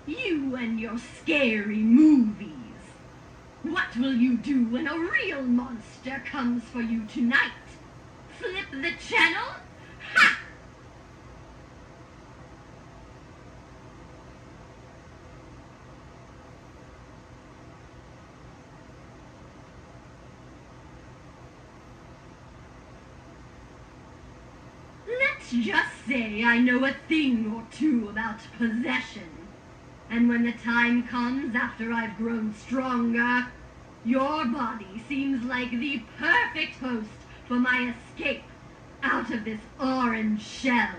You and your scary movies. What will you do when a real monster comes for you tonight? Flip the channel? Ha! Let's just say I know a thing or two about possession. And when the time comes after I've grown stronger, your body seems like the perfect host for my escape out of this orange shell.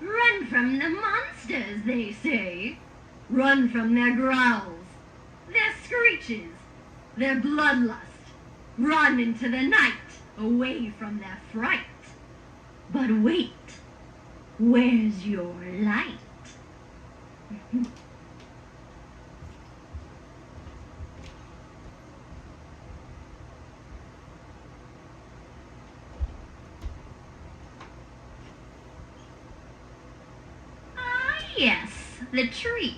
Run from the monsters, they say. Run from their growls, their screeches, their bloodlust. Run into the night, away from their fright. But wait, where's your light? Ah, yes, the treats.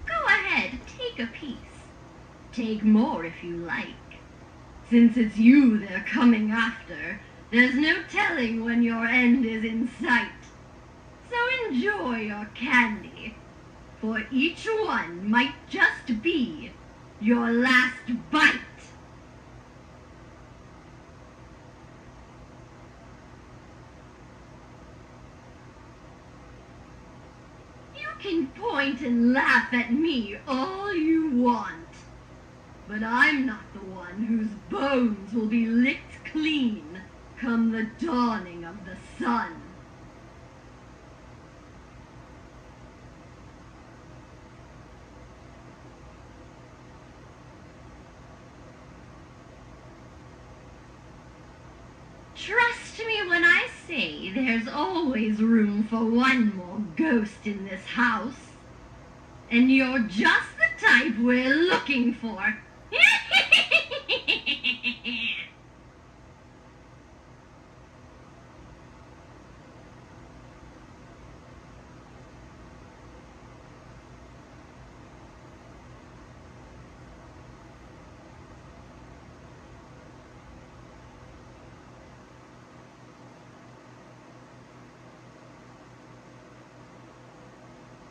Go ahead, take a piece. Take more if you like. Since it's you they're coming after, there's no telling when your end is in sight. So enjoy your candy, for each one might just be your last bite. You can point and laugh at me all you want, but I'm not the one whose bones will be licked clean come the dawning of the sun. Trust me when I say there's always room for one more ghost in this house. And you're just the type we're looking for.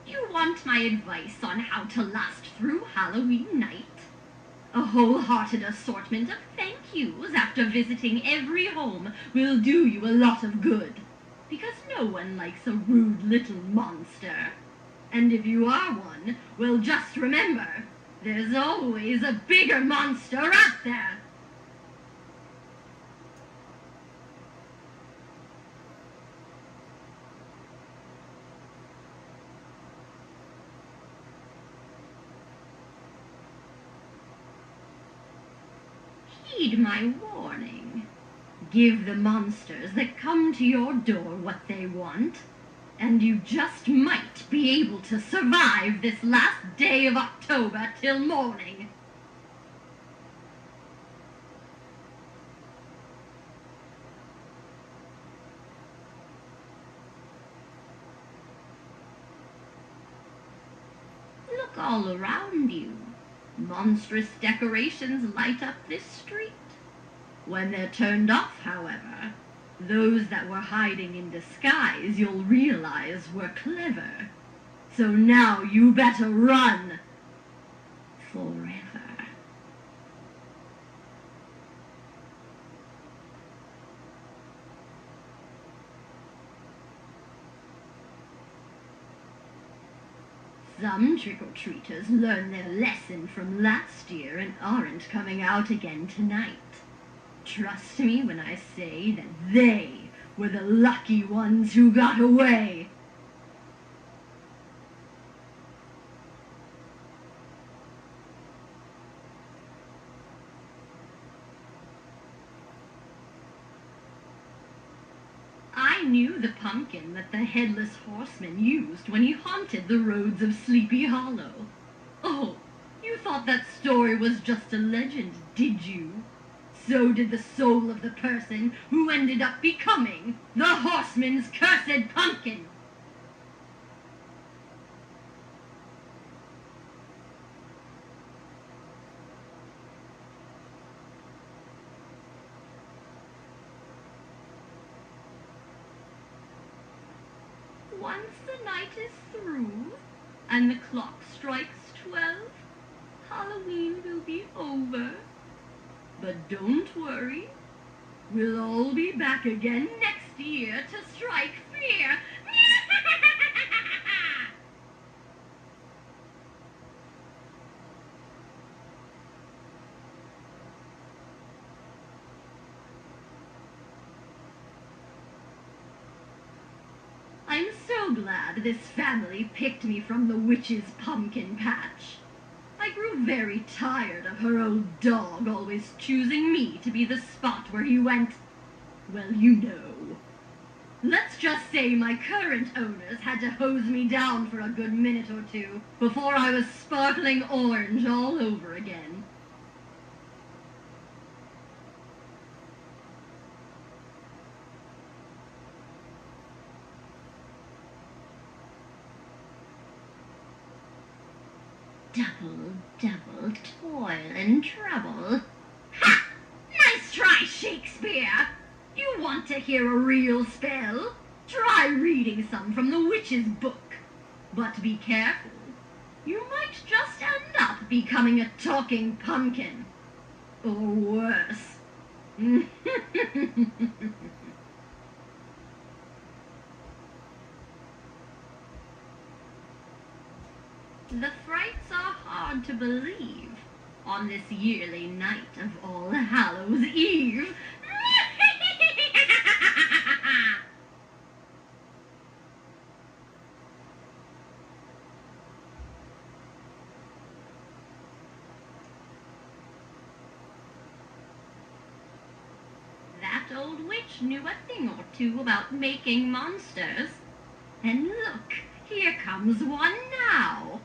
You want my advice on how to last through Halloween night? A wholehearted assortment of thank yous after visiting every home will do you a lot of good, because no one likes a rude little monster. And if you are one, well, just remember, there's always a bigger monster out there. Heed my warning. Give the monsters that come to your door what they want, and you just might be able to survive this last day of October till morning. Look all around you. Monstrous decorations light up this street. When they're turned off, however, those that were hiding in disguise you'll realize were clever. So now you better run. Forever. Some trick-or-treaters learned their lesson from last year and aren't coming out again tonight. Trust me when I say that they were the lucky ones who got away. I knew the pumpkin that the Headless Horseman used when he haunted the roads of Sleepy Hollow. thought that story was just a legend, did you? So did the soul of the person who ended up becoming the horseman's cursed pumpkin. Once the night is through, and the clock strikes 12, Halloween will be over. But don't worry, we'll all be back again next year to strike fear. I'm so glad this family picked me from the witch's pumpkin patch. I grew very tired of her old dog always choosing me to be the spot where he went, well, you know. Let's just say my current owners had to hose me down for a good minute or two before I was sparkling orange all over again. Double toil and trouble. Ha! Nice try, Shakespeare! You want to hear a real spell? Try reading some from the witch's book. But be careful. You might just end up becoming a talking pumpkin. Or worse. The frights are hard to believe on this yearly night of All Hallows Eve. That old witch knew a thing or two about making monsters. And look, here comes one now.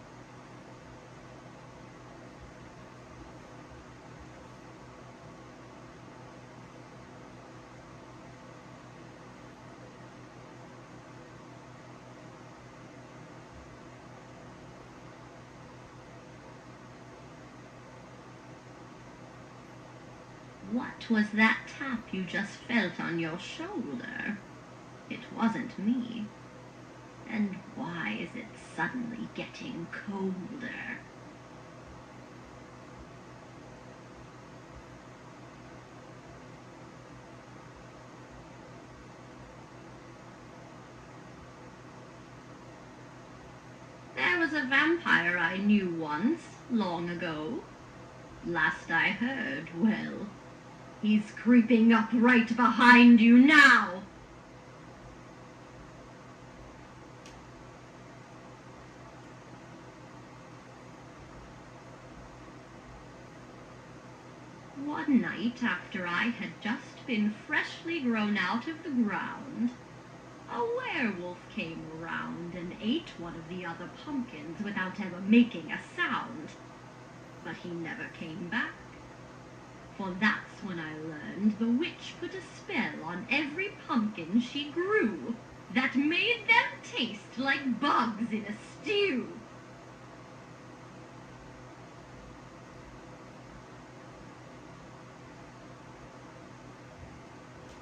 What was that tap you just felt on your shoulder? It wasn't me. And why is it suddenly getting colder? There was a vampire I knew once, long ago. Last I heard, well, he's creeping up right behind you now. One night after I had just been freshly grown out of the ground, a werewolf came around and ate one of the other pumpkins without ever making a sound. But he never came back. For that's when I learned the witch put a spell on every pumpkin she grew that made them taste like bugs in a stew.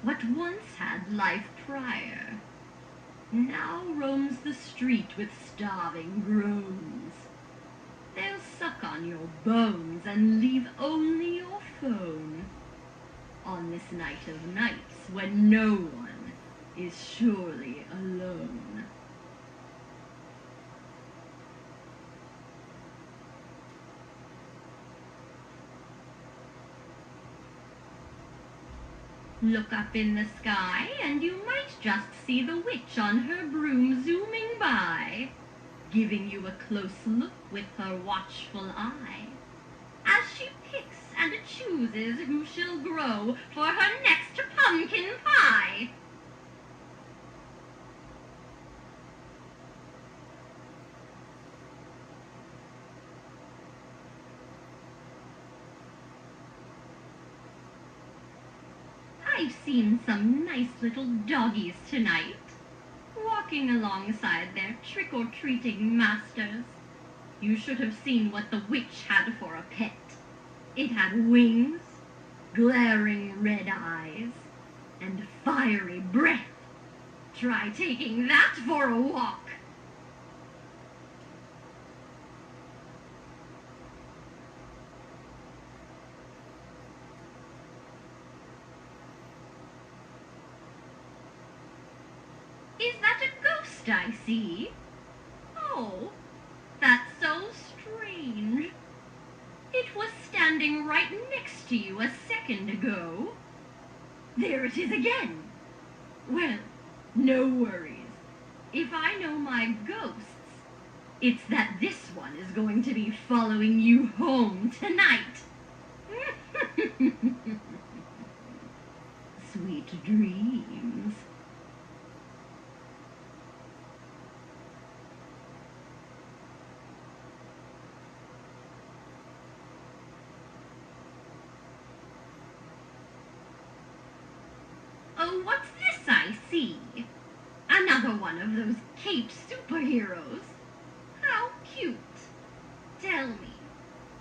What once had life prior, now roams the street with starving groans. They'll suck on your bones and leave only your phone. On this night of nights when no one is surely alone. Look up in the sky and you might just see the witch on her broom zooming by, giving you a close look with her watchful eye, as she picks and chooses who she'll grow for her next pumpkin pie. I've seen some nice little doggies tonight, walking alongside their trick-or-treating masters. You should have seen what the witch had for a pet. It had wings, glaring red eyes, and fiery breath. Try taking that for a walk. Is that a ghost I see? Oh, that's so strange. It was standing right next to you a second ago. There it is again. Well, no worries. If I know my ghosts, it's that this one is going to be following you home tonight. Sweet dreams. Oh, what's this I see? Another one of those caped superheroes. How cute. Tell me,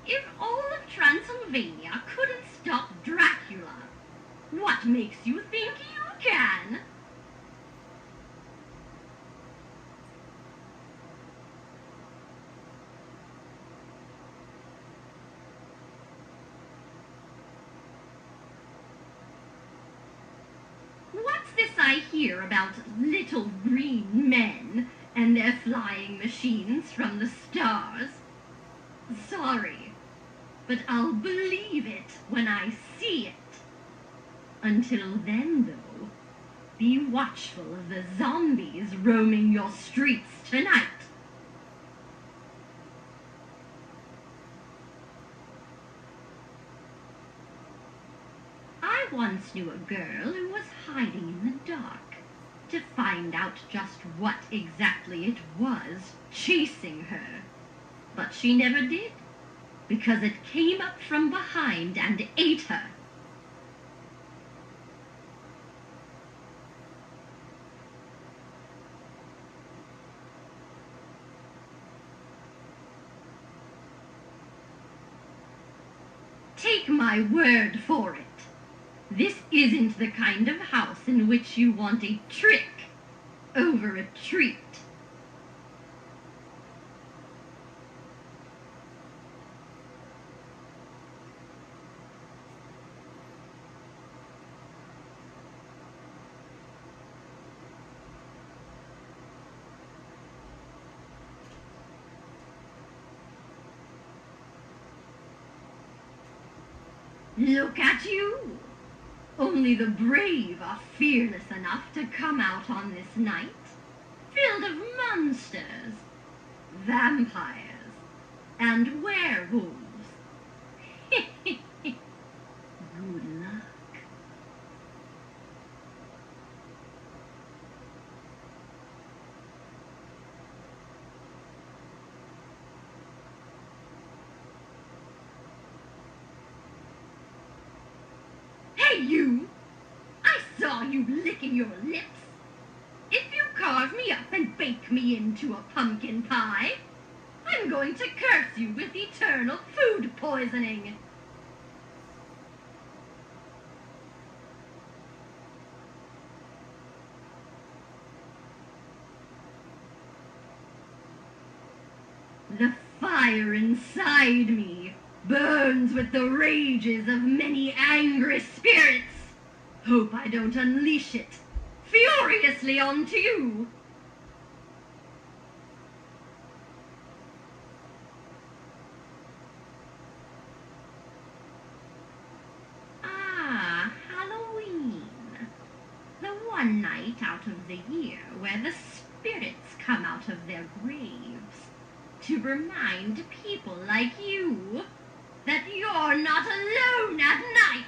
if all of Transylvania couldn't stop Dracula, what makes you think you can? What's this I hear about little green men and their flying machines from the stars? Sorry, but I'll believe it when I see it. Until then, though, be watchful of the zombies roaming your streets tonight. I once knew a girl who was hiding in the dark to find out just what exactly it was chasing her. But she never did, because it came up from behind and ate her. Take my word for it. This isn't the kind of house in which you want a trick over a treat. Look at you! Only the brave are fearless enough to come out on this night, filled of monsters, vampires, and werewolves. Good luck. Hey, you! I saw you licking your lips. If you carve me up and bake me into a pumpkin pie, I'm going to curse you with eternal food poisoning. The fire inside me burns with the rages of many angry spirits. Hope I don't unleash it furiously onto you. Ah, Halloween. The one night out of the year where the spirits come out of their graves to remind people like you that you're not alone at night.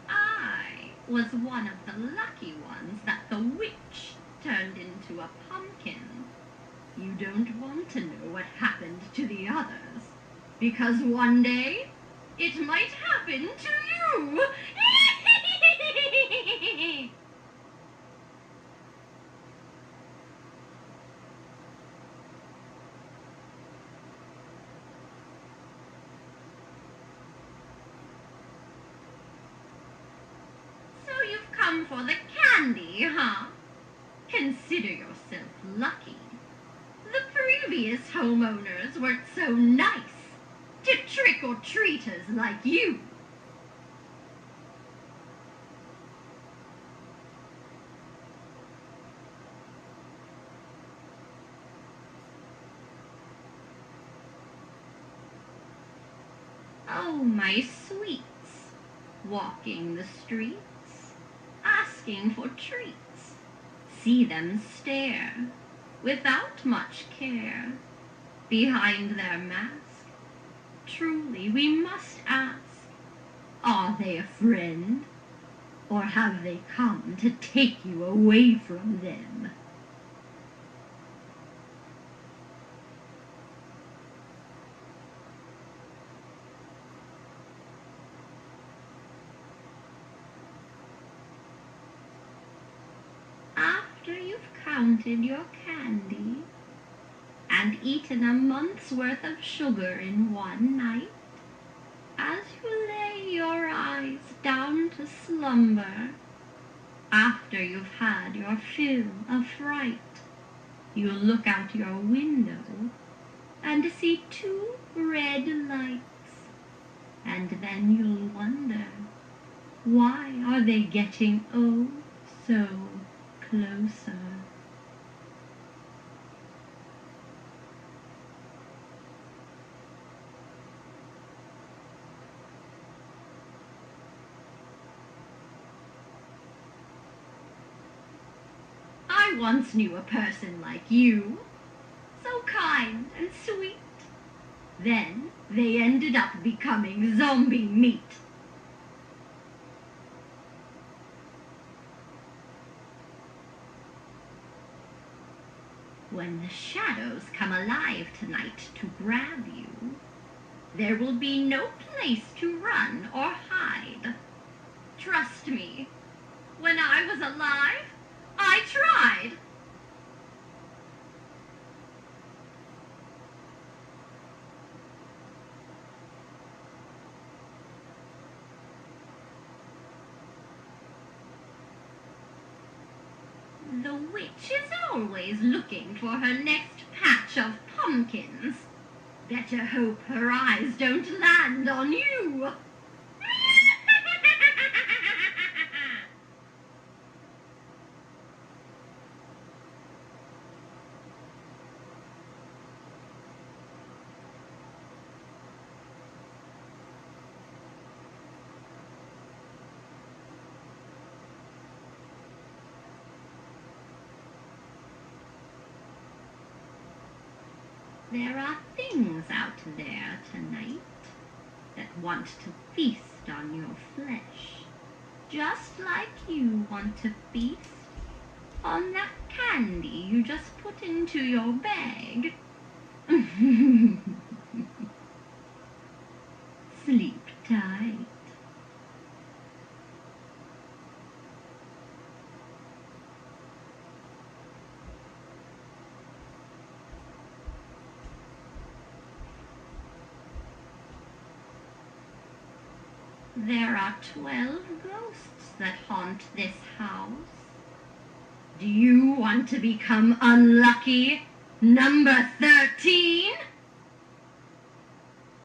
I was one of the lucky ones that the witch turned into a pumpkin. You don't want to know what happened to the others, because one day it might happen to you. So you've come for the candy, huh? Consider yourself lucky. The previous homeowners weren't so nice to trick-or-treaters like you. Oh, my sweets, walking the streets, asking for treats. See them stare, without much care, behind their mask. Truly, we must ask, are they a friend, or have they come to take you away from them? After you've counted your candy and eaten a month's worth of sugar in one night, as you lay your eyes down to slumber, after you've had your fill of fright, you'll look out your window and see two red lights, and then you'll wonder, why are they getting oh so closer? I once knew a person like you, so kind and sweet. Then they ended up becoming zombie meat. When the shadows come alive tonight to grab you, there will be no place to run or hide. Trust me, when I was alive, I tried. The witch is always looking for her next patch of pumpkins. Better hope her eyes don't land on you. There are things out there tonight that want to feast on your flesh, just like you want to feast on that candy you just put into your bag. Sleep tight. There are 12 ghosts that haunt this house. Do you want to become unlucky number 13?